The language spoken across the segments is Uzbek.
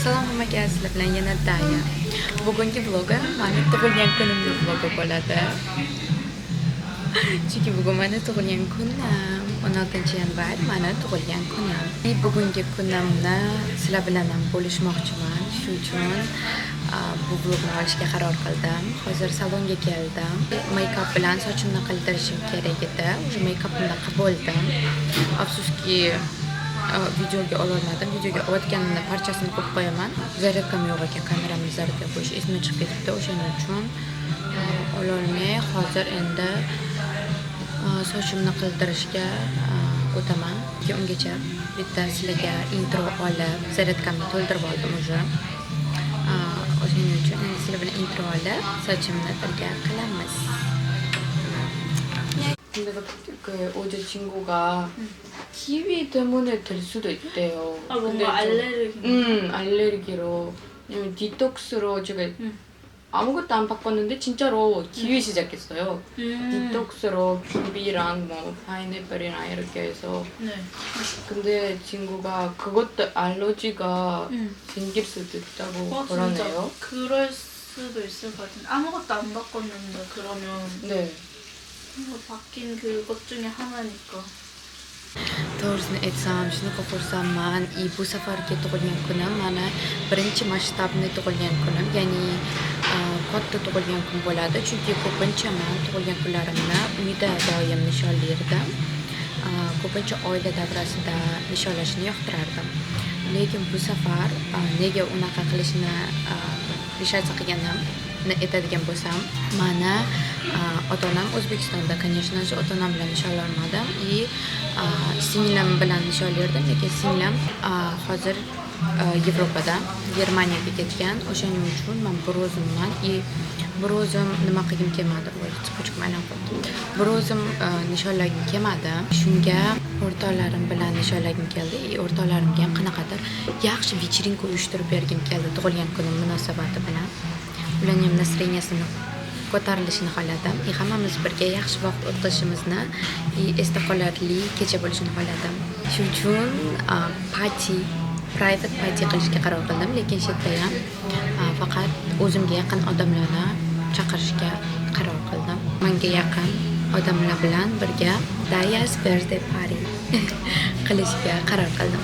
Salom hammaga, sizlar bilan yana Daya. Bugungi vlogi meni tug'ilgan kunimning vlogi bo'ladi. Chunki bugun meni tug'ilgan kunim, 16-yanvar meni tug'ilgan kunim. Bugungi kunimni sizlar bilan ham bo'lishmoqchiman. Shu uchun bu vlogni olishga qaror qildim. Hozir salonga keldim. Make-up bilan sochimni qildirishim kerak edi. O'sha make-upimni qilib bo'ldim. Afsuski videoga ololmadim. Videoga olayotganimda parchasini qo'yib qo'yaman. Zaryadkam yo'q ekan, kameramni zaryadga qo'yish esimdan chiqib ketibdi. O'shaning uchun ololmay hozir endi sochimni qildirishga o'taman. Ungacha bitta sizlarga intro olib, zaryadkamni to'ldirib oldim уже. O'shaning uchun endi sizlar bilan intro olib, sochimni birga qilamiz. 근데 어제 친구가 키위 때문에 될 수도 있대요. 아, 뭔가 알레르기? 알레르기로. 왜냐면 디톡스로 제가 아무것도 안 바꿨는데 진짜로 키위 시작했어요. 디톡스로 큐비랑 뭐 파인애플이랑 이렇게 해서. 네. 근데 친구가 그것도 알러지가 생길 수도 있다고 그러네요. 진짜 그럴 수도 있을 것 같은데 아무것도 안 바꿨는데 그러면 네. 뭐 바뀐 그것 중에 하나니까. To'g'risini aytsam, shunaqa xursandman. Bu safargi tug'ilgan kunim mana birinchi masshtabni tug'ilgan kunim, ya'ni katta tug'ilgan kun bo'ladi. Chunki ko'pincha men tug'ilgan kunlarimni uyda doim nishonlardim. Ko'pincha oila davrasida nishonlashni yoqtirardim. Lekin bu safar nega unaqa qilishni решаться qilganimni aytadigan bo'lsam, mana ota-onam O'zbekistonda, конечно же, ota-onam bilan nishonlanmadim. Singlim bilan nishonlardim, lekin singlim hozir Yevropada, Germaniyaga ketgan. O'shaning uchun men bir o'zimman, bir o'zim nima qilgim kelmadi. Chiqib aylanib qoldim. Bir o'zim nishonlagim kelmadi. Shunga o'rtoqlarim bilan nishonlagim keldi. O'rtoqlarimga ham qanaqadir yaxshi вечеринка uyushtirib bergim keldi tug'ilgan kunim munosabati bilan. Ularning ham настроениясini ko'tarilishini xohladim. Hammamiz birga yaxshi vaqt o'tkazishimizni, esda qolarli kecha bo'lishini xohladim. Shu uchun private party qilishga qaror qildim, lekin shu yerda ham faqat o'zimga yaqin odamlarni chaqirishga qaror qildim. Menga yaqin odamlar bilan birga Daya's birthday party qilishga qaror qildim.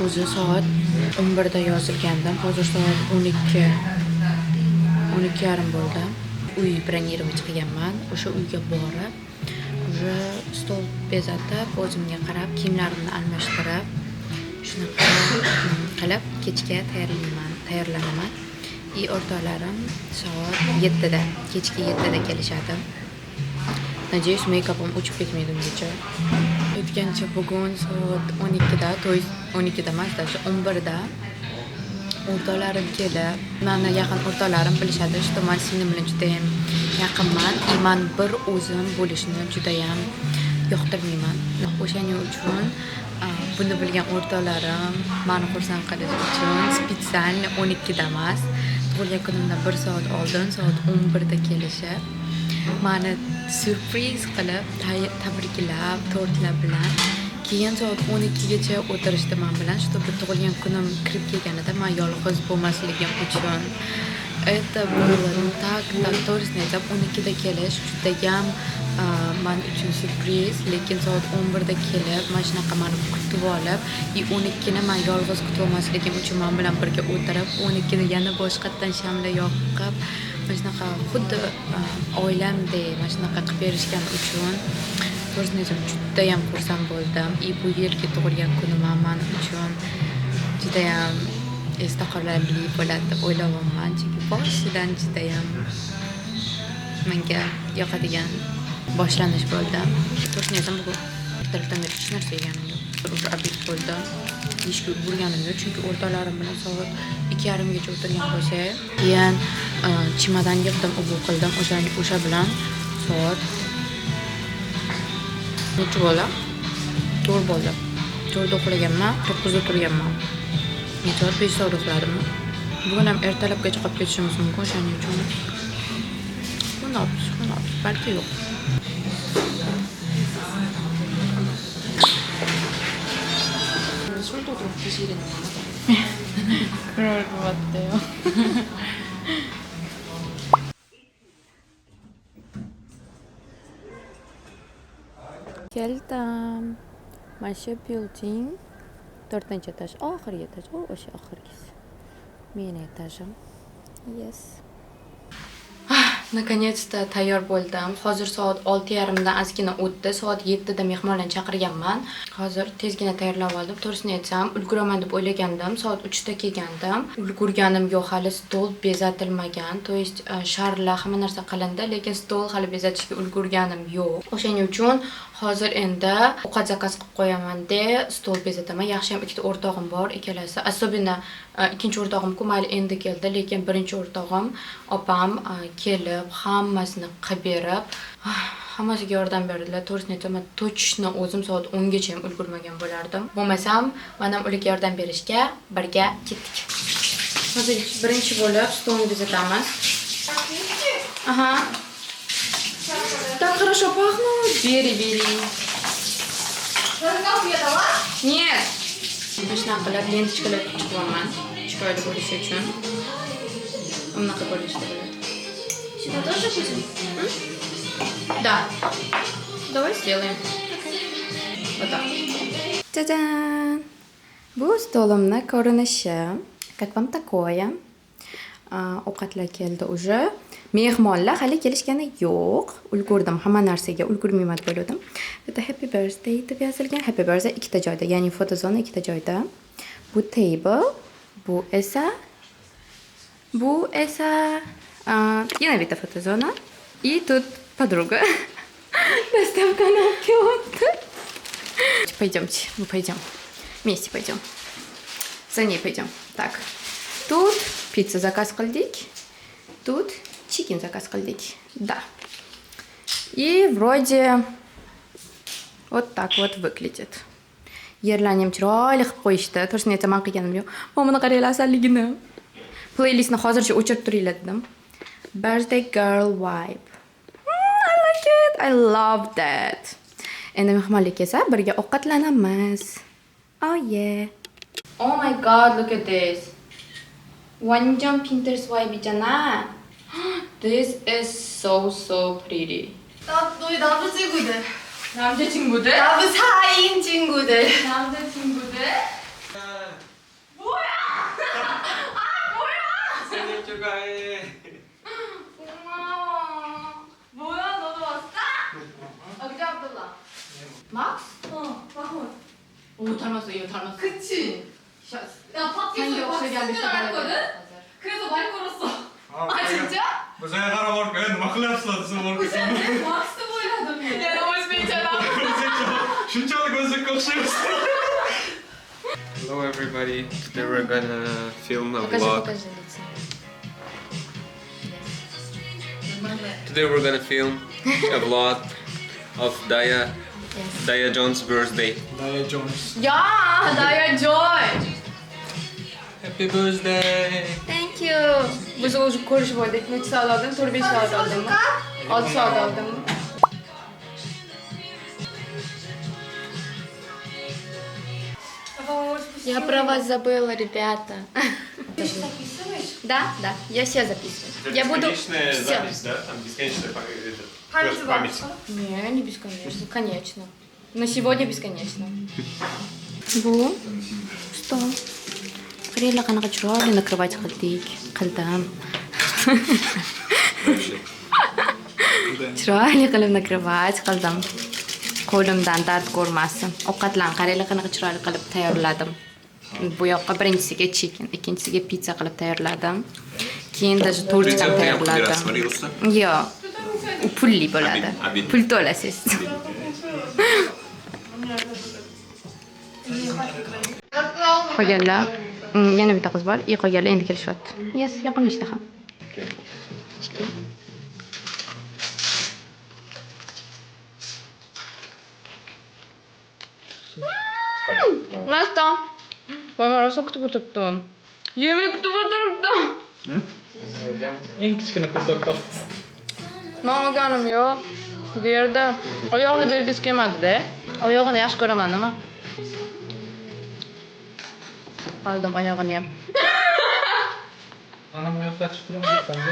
O'zi soat 11 da yozilgandim. Hozir soat 12:30 bo'ldi. Uy bronировать qilganman. O'sha uyga borib, уже stol bezatib, o'zimga qarab, kiyimlarimni almashtirib, shunaqa qilib kechga tayyorlanaman. O'rtoqlarim soat 7 da, kechki 7 da kelishadi. Надеюсь, make-upim o'chib ketmaydi ungacha. Aytgancha bugun soat 12 da, to'y 12 da emas, 11 da o'rtoqlarim kelib, meni yaqin o'rtoqlarim bilishadi, что men singlim bilan juda ham yaqinman. Men bir o'zim bo'lishni juda ham yoqtirmayman. O'shaning uchun buni bilgan o'rtoqlarim meni xursand qilish uchun spesialni 12 da emas, tug'ilgan kunimdan 1 soat oldin, soat 11 da kelishib, meni surpriz qilib, tabriklab, tortlar bilan keyin soat 12 gacha o'tirishdi men bilan, чтобы tug'ilgan kunim kirib kelganida men yolg'iz bo'lmasligim uchun. Это было так, to'g'risini aytsam 12 da kelish juda ham men uchun surpriz, lekin soat 11 da kelib, mana shunaqa meni kutib olib, 12 ni men yolg'iz kutib olmasligim uchun men bilan birga o'tirib, 12 ni yana boshqatdan shamlar yoqib, mana shunaqa xuddi oilamdek mana shunaqa qilib berishgan uchun to'g'risini aytsam juda ham xursand bo'ldim. Bu yilgi tug'ilgan kunim men uchun juda ham esda qolarli bo'ladi deb o'ylayapman. Chunki boshidan juda ham menga yoqadigan boshlanish bo'ldi. To'g'risini aytsam bugun ertalabdan beri hech narsa yeganim yo'q. O'sha obed bo'ldi. Ishga ulgurganim yo'q, chunki o'rtoqlarim bilan soat 2:30 gacha o'tirgan bo'lsak, keyin chimodan yig'dim, qildim. O'sha bilan soat necha bo'ldi? 4 bo'ldi. 4 uxlaganman, 9 da turganman. Soat 5 soat uxladim. Bugun ham ertalabgacha qolib ketishimiz mumkin, shuning uchun balki yo'q. 술도 좀 드시는 거 그럴 것 같아요. keldim. Mana shu building 4-etaj, oxirgi etaj, o'sha oxirgisi. Meni etajim. Yes. Наконец-то tayyor bo'ldim. Hozir soat 6:30dan ozgina o'tdi. Soat 7da mehmonlarni chaqirganman. Hozir tezgina tayyorlab oldim. To'g'risini aytsam, ulguraman deb o'ylagandim. Soat 3da kelgandim. Ulgurganim yo'q, hali stol bezatilmagan. To есть sharlar hamma narsa qilindi, lekin stol hali bezatishga ulgurganim yo'q. O'shaning uchun hozir endi ovqat zakaz qilib qo'yaman-da, stol bezataman. Yaxshi ham ikkita o'rtog'im bor, ikkalasi. Особенно ikkinchi o'rtog'im-ku mayli endi keldi, lekin birinchi o'rtog'im opam kelib hammasini qilib berib, hammasiga yordam berdilar. To'g'risini aytaman, to'chishni o'zim soat 10 gacha ham ulgurmagan bo'lardim. Bo'lmasam, men ham ularga yordam berishga birga ketdik. Hozir birinchi bo'lib stolni bezatamiz. Aha. Так хорошо пахнут. Бери. Нет. Shunaqa qilib lentishkalar chiqaman. Chiroyli bo'lishi uchun. Unaqa bo'lishi kerak. Сюда тоже будем? Да. Давай сделаем. Вот так. Та-дан! Bu stolimni ko'rinishi. Как вам такое? Ovqatlar keldi уже. Mehmonlar hali kelishgani yo'q. Ulgurdim, hamma narsaga ulgurmayman deb o'yladim. Bitta happy birthday deb yozilgan. Happy birthday ikkita joyda, ya'ni fotozona ikkita joyda. Bu table, bu esa yana bitta fotozona. И тут подруга. Доставка на киотто. Пойдемте, мы пойдем. Вместе пойдем. За ней пойдем. Так. Тут пицца заказ qildik. Тут chicken заказ qildik. Да. И вроде вот так вот выглядит. Yerlarni ham chiroyli qilib qo'yishdi. To'g'risini aytsam, men qilganim yo'q. Mana qaranglar asalligini. Playlistni hozircha o'chirib turinglar dedim. Birthday girl vibe. I like it. I love that. Endi mehmonlar kelsa birga ovqatlanamiz. Oh yeah. Oh my god, look at this. 완전 Pinterest vibe이잖아. This is so pretty. 너희 남자친구들. 남자친구들? 남자 사이인 친구들. 남자친구들? 뭐야? 생일 축하해. 고마워. 뭐야, 너도 왔어? 그지 압둘라? 막스? 마혼. 오, 닮았어, 이거 닮았어. 그치? 나 밖에서 생기 없이 안 박수를 했거든? 그래서 말 걸었어. 아 진짜? 무사히 가라고 왜 누가 클랩스 모르겠어. 박수 보이라더니. 야 너무 재밌잖아. 진짜로 gözük kokşuyorsun. Hello everybody. Today we're gonna film a vlog. Today we're gonna film a vlog of Daya Jones' birthday. Daya Jones. 야, 나야 joy. Happy birthday. Thank you. Biz o'zi ko'rishib oldik. Necha soat oldin? 4-5 soat oldinmi? 6 soat oldinmi? Я про вас забыла, ребята. Ты же записываешь? Да, я все записываю. Я буду Бесконечная все. запись, да? Там бесконечная Память память. Не бесконечно. Конечно. На сегодня бесконечно. Bu stol. Qaranglar qanaqa chiroyli накрывать qildim. Chiroyli qilib накрывать qildim. Qo'limdan dard ko'rmasin. Ovqatlarni qaranglar qanaqa chiroyli qilib tayyorladim. Bu yoqqa birinchisiga chicken, ikkinchisiga pizza qilib tayyorladim. Keyin даже tortdan tayyorladim. Yo'q. U pulli bo'ladi. Pul to'lasiz. Qolganlar yana bitta qiz bor. Qolganlar endi kelishyapti. Yes, yoqimli ishtaha. Nasıl? Bana arası kutu. Yemek kutu. Eng kichkina qizaloq. Mamaganım yo'q. Bu yerda oyog'ini bergisi kelmadi-da. Oyog'ini yaxshi ko'raman, nima? qoldim oyog'ini ham. Ana bu yoqda chiqib turibdi.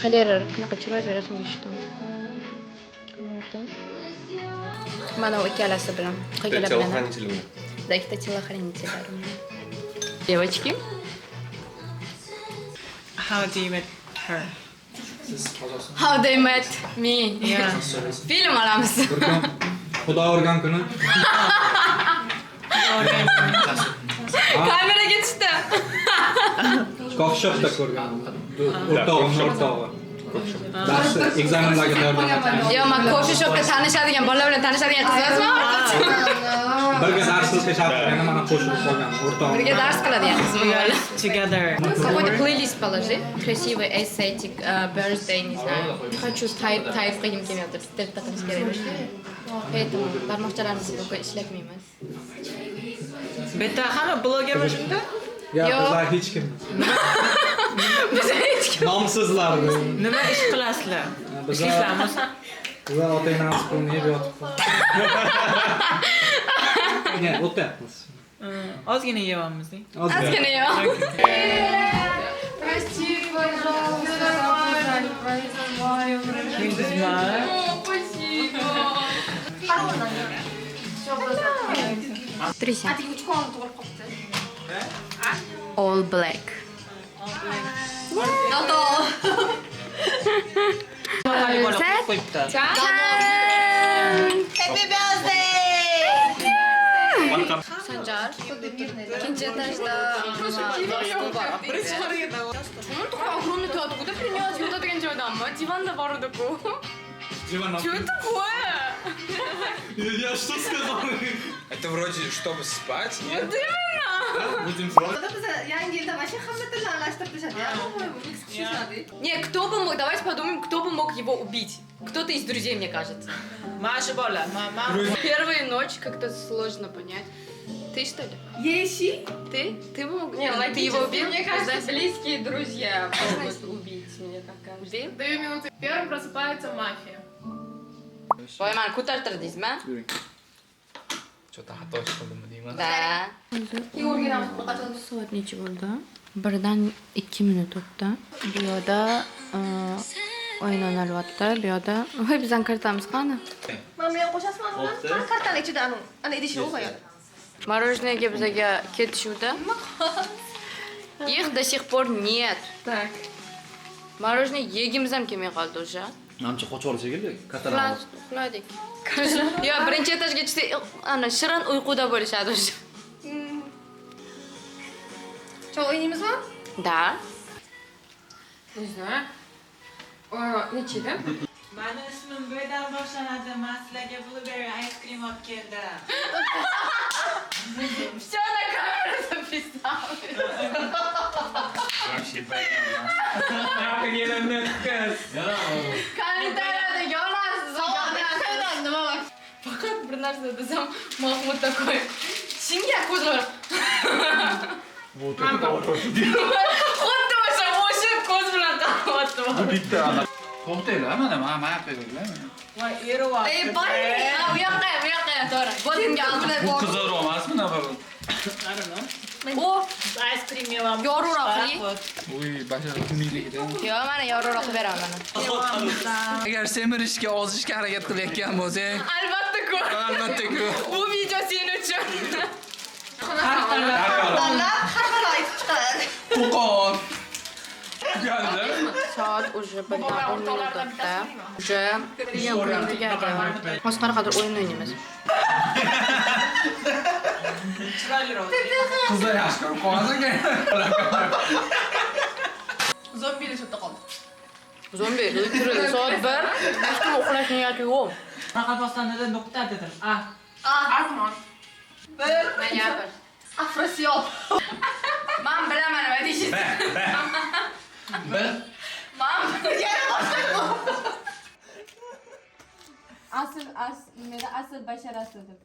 Qalayrar, qanaqa chiroy berasizmi ishdan. Mana u ikkalasi bilan, qilgalar bilan. Телохранитель. Да, ikkita телохранитель. Девочки. How do you met her? How they met me. Yeah. Film olamiz. Xudo urgan kuni. Kameraga tushdi. Coffee shopda ko'rgan. O'rtog'i. Dars ekzamenlarga tayyorlangan. Yo, men coffee shopda tanishadigan, bolalar bilan tanishadigan qiz emasman. Birga dars qilishga chaqirgan, mana qo'shilib qolgan o'rtog'i. Birga dars qiladigan qiz bo'lgan. Together. Какой-то плейлист положи. Красивый эстетик, birthday, не знаю. Хочу type qilgim kelmayapti. Deb taqimiz kerak. Поэтому barmoqchalarimizni bugun ishlatmaymiz. Bitta hamma bloger va shunda? Yo'q, Yo'q. bizlar hech kim. Biz hech kim. Nomsizlar. Nima ish qilasizlar? Bizlar Ishlaysizmi? bizlar ota-onamiz pulni yeb yotibmiz. Ne, o'tyapmiz. Ozgina yeyapmiz. Ozgina yo. Прости, пожалуйста. Трися. All black. Happy birthday! Sanjar, ikinci etajda do'sti bor. Огромный ты откуда принес? Вот это joydanmi? Divanda bor edi-ku. Что такое? Я что сказал? Это вроде чтобы спать, нет? Вот именно. Будем Yangi yilda mana shu hamma tilni aralashtirib tashadi. Не, кто бы мог, давайте подумаем, кто бы мог его убить. Кто-то из друзей, мне кажется. Маша бола, мама. Первую ночь как-то сложно понять. Ты что ли? Yeshi? Ты? Ты бы мог? Не, Ты его убил? Мне кажется, близкие друзья могут убить, мне так кажется. Убил? 2 минуты. Первым просыпается мафия. Voy, man, ko'tartirdingizmi? Chota xato ish qildimmi deyman. Da. Soat necha bo'ldi? 1dan 2 minut o'tdi. Bu yoqda o'yin o'ynalyapti. Bu yoqda voy bizdan kartamiz qani? Mana men qo'shasizmi? Qani kartani ichida ana idishni qo'yadi. Мороженое bizga ketishuvdi. Их до сих пор нет. Так. Мороженое yegimiz ham kelmay qoldi уже. Namcha qochib olish kerak, kattalar. Uxladik. Yo, birinchi etajga chiqsak, ana shirin uyquda bo'lishadi уже. Choy o'ynaymizmi? Da. Не знаю. Nechi edi? Mani ismim Bo'ydan boshlanadi. Men sizlarga blueberry ice cream olib keldim. Всё на камеру записал. Kommentariyada yonasiz. Nima bor? Faqat bir narsa desam, Mahmud такой. Chinga ko'zlar. Xuddi o'sha ko'z bilan qarayapti. To'xtanglar, mana men qo'ydim. Voy, eryapti. Ey, bor. Bu yoqqa, to'g'ri. Bodimga albilay Bu bor. qizarroq emasmi nafar? O, Ice cream yeyapmiz. yorug'roq qiling. Uy, bashar kuniyligida. Yo, mana yorug'roq beraman. Agar semirishga ozishga harakat qilayotgan bo'lsang, Albatta-ku. albatta-ku. Bu video sen uchun. Tanlab har bir oy chiqadi. Qo'qon. Geldi. Soat уже 1:10 minut o'tdi. Уже o'yin tugadi. Hozir qanaqadir o'yin o'ynaymiz. Chiroyliroq. Qizlar yaxshi ko'rib qolmasin. Zombili sotda qoldi. Zombi, o'ldirildi. Soat 1. Hech kim uxlash niyati yo'q. Qoraqalpog'istonda nuqta dedim. Armon. Noyabr. Afrosiyop. Men bilaman nima deysiz. Bir. Asl basharasi deb.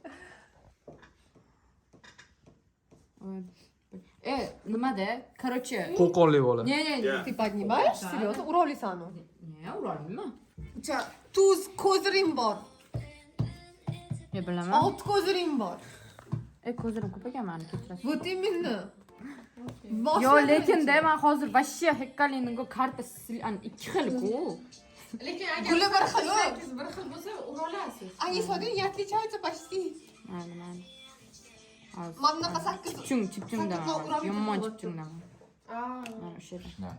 Nimada? Короче. Qo'qonlik bola. Не, ты поднимаешь, серьезно? Уролисану. Ne, urolmayman. Tuz ko'ziring bor. Bilaman. 6 ko'ziring bor. ko'zlarim ko'p ekan mani kechirasiz. Вот именно. Yo, lekin de men hozir вообще hekkalingo karta 2 xil-ku. Lekin agar bir xil bo'lsa ura olasiz. Они смотри, отличаются почти. Mayli. Hozir. Mana bunaqa 8. Chipchungdaman. Yomon chipchungdaman. Mana o'sha yerda.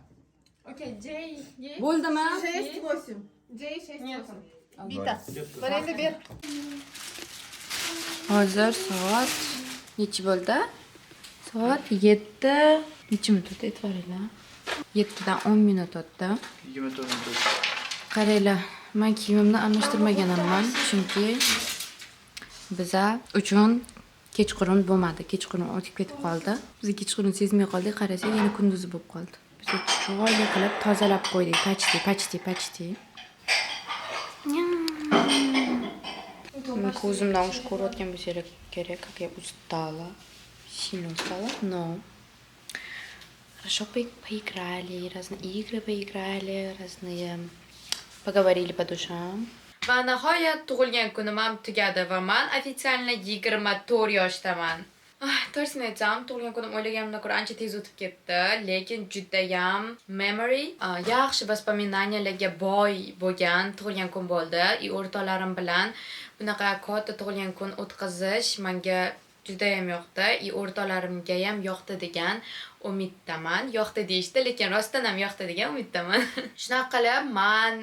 Окей, Джей есть? Bo'ldimi? 6-8. J 6-8. Нет. Bitta. Mana endi ber. Hozir soat nechi bo'ldi? Soat 7. Necha minut o'tdi e'tiboringlar. 7 dan 10 minut o'tdi. 24 minut. Qaranglar, men kiyimimni almashtirmaganman, chunki biza uchun kechqurun bo'lmadi. Kechqurun o'tib ketib qoldi. Biz kechqurun sezmay qoldik, qarasak yana kunduzi bo'lib qoldi. Biz chiroyli qilib tozalab qo'ydik, pachti. Ko'zimdan ush ko'rayotgan bo'lsa kerak, как я устала. Сильно устала, но хорошо поиграли, разные игры поиграли, разные поговорили по душам. Va nihoyat tug'ilgan kunim ham tugadi va men ofitsialni 24 yoshdaman. To'g'risini aytsam, tug'ilgan kunim o'ylaganimdan ko'ra ancha tez o'tib ketdi, lekin judayam memory, yaxshi vоспоминанияларga boy bo'lgan tug'ilgan kun bo'ldi. O'rtoqlarim bilan bunaqa katta tug'ilgan kun o'tkazish menga judayam yoqdi. O'rtoqlarimga ham yoqdi degan umiddaman. Yoqdi deyishdi, lekin rostdan ham yoqdi degan umiddaman. Shunaqa qilib men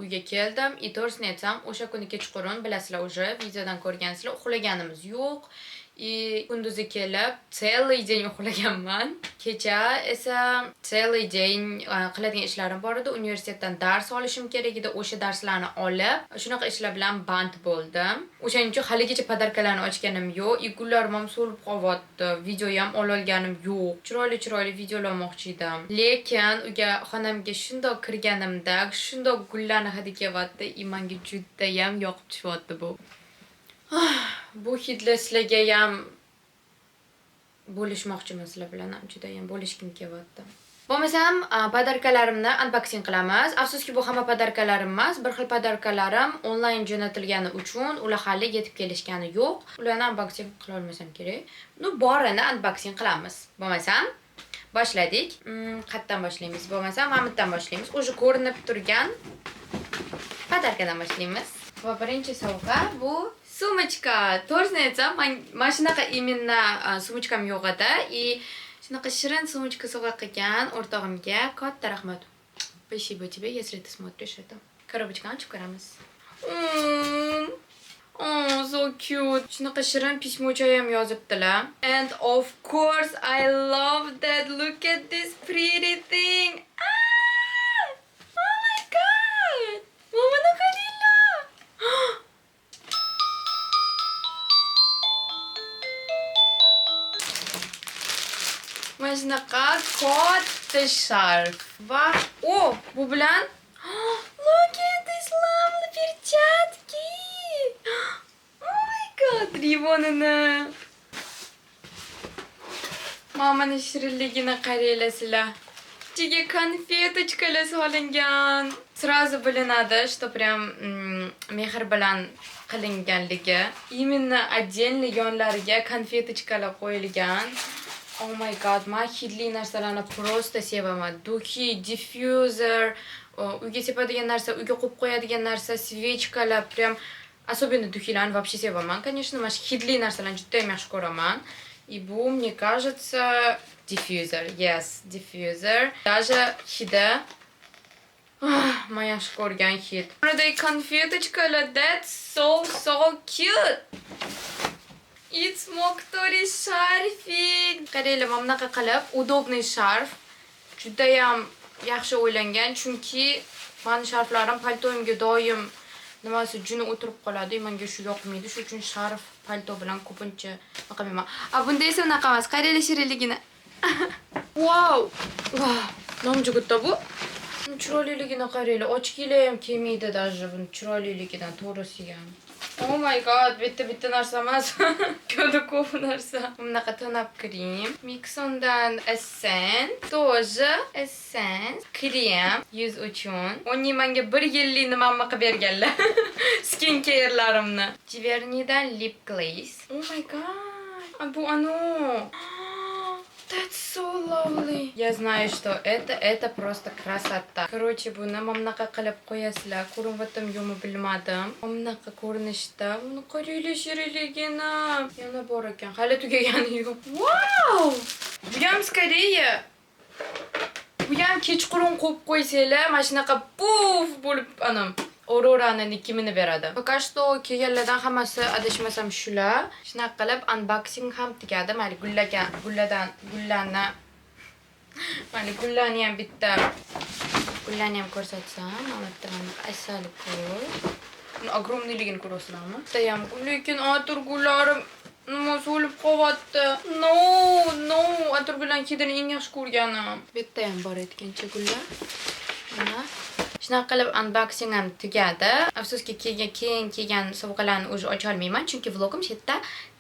uyga keldim. To'g'risini aytsam, o'sha kuni kechqurun bilasizlar, уже videodan ko'rgansizlar, uxlaganimiz yo'q. Kunduzi kelib целый день uxlaganman. Kecha esa целый день qiladigan ishlarim bor edi. Universitetdan dars olishim kerak edi. O'sha darslarni olib, shunaqa ishlar bilan band bo'ldim. O'shaning uchun haligacha podarkalarni ochganim yo'q. Gullarim ham so'lib qolyapti. Video ham ololganim yo'q. Chiroyli videolar olmoqchi edim. Lekin uyga xonamga shundoq kirganimda, shundoq gullarni hidi kelyapti. Menga juda ham yoqib tushyapti bu. Bu hidlar sizlarga ham bo'lishmoqchiman, sizlar bilan ham juda ham bo'lishkim kelyapti. Bo'lmasam, podarkalarimni unboxing qilamiz. Afsuski bu hamma podarkalarim emas, bir xil podarkalarim onlayn jo'natilgani uchun ular hali yetib kelishgani yo'q. Ularni unboxing qila olmasam kerak. Borini unboxing qilamiz. Bo'lmasam, boshladik. Qayerdan boshlaymiz? Bo'lmasam, Mamutdan boshlaymiz. O'zi ko'rinib turgan podarkadan boshlaymiz. Va birinchi sovg'a bu sumочка. To'g'risini aytsam, men shunaqa imенно sumочкам yo'q edi. Shunaqa shirin sumочка sovg'a qilgan o'rtog'imga katta rahmat. Спасибо тебе, если ты смотришь это. Коробочкani ochib ko'ramiz. Oh, so cute. Shunaqa shirin pismocha ham yozibdilar. And of course, I love that. Look at this pretty thing. Oh my god. Mama qaranglar. Mana shunaqa katta sharf va bu bilan look at this lovely перчатки. Oh my god, ribonini. Mamani shirinligini qaranglar sizlar. Ichiga konfetочкалар solingan. Сразу bilinadi, что прям mehr bilan qilinganligi. Именно отдельно yonlariga konfetочкалар qo'yilgan. Oh my god, men hidli narsalarni просто sevaman. Duhi, diffuser, uyga sepadigan narsa, uyga qo'yib qo'yadigan narsa, svechkalar, прям особенно duhilarni вообще sevaman. Конечно, men hidli narsalarni juda ham yaxshi ko'raman. И bu, мне кажется, diffuser. Yes, diffuser. Даже hidi men yaxshi ko'rgan hid. Buradagi konfetочкалар, that's so cute. It smoktori sharfik. Qaranglar, mana bunaqa qilib, удобный sharf. Juda ham yaxshi o'ylangan, chunki meni sharflarim paltoyimga doim nimasi juni o'tirib qoladi. Menga shu yoqmaydi. Shuning uchun sharf palto bilan ko'pincha qilmayman. Bunda esa unaqa emas. Qaranglar shirinligini. Wow! Nomjugutda bu. Chiroyliligini qaranglar. Ochkilar ham kelmaydi даже buni chiroyliligidan to'g'risi ham. Oh my god, bitta narsa emas. Juda ko'p narsa. Bunaqa tonab krem. Mixondan Essence, тоже Essence, krem yuz uchun. Oni menga 1 yillik nimamni qilib berganlar. Skin care'larimni. Giverny'dan lip glaze. Oh my god. Bu оно. That's so lovely. Я знаю, что это просто красота. Короче, buni mamnaqa qilib qo'yasizlar. Ko'rinib yo'qmi bilmadim. Mamnaqa ko'rinishda. Buni qaranglar shirinligini. Yana bor ekan. Hali tugagani yo'q. Wow! Bu ham скорее. Bu ham kechqurun qo'yib qo'ysanglar, mana shunaqa puf bo'lib anam Aurorani nikimini beradi. Пока что kelganlardan hammasi adashmasam shular. Shunaqa qilib unboxing ham tugadi. Mana gullarni mana gullarni ham bitta gullarni ham ko'rsatsam, mana bitta asali gul. Buni огромныйligini ko'rasizlarmi? Bitta ham lekin atirgullarim nima so'lib qolyapti. No, atirgullarni kedini eng yaxshi ko'rganim. Bitta ham bor etgancha gullar. Mana shunaqa qilib unboxing ham tugadi. Afsuski keyin kelgan sovg'alarni o'zi ocha olmayman, chunki vlogim shu yerda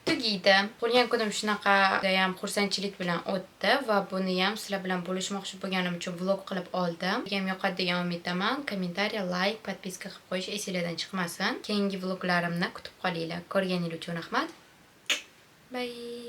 tugaydi. Qolgan kunim shunaqa ham xursandchilik bilan o'tdi va buni ham sizlar bilan bo'lishmoqchi bo'lganim uchun vlog qilib oldim. Sizga yoqadi degan umiddaman. Kommentariy, like, podpiska qilib qo'yish esingizdan chiqmasin. Keyingi vloglarimni kutib qolinglar. Ko'rganingiz uchun rahmat. Bye.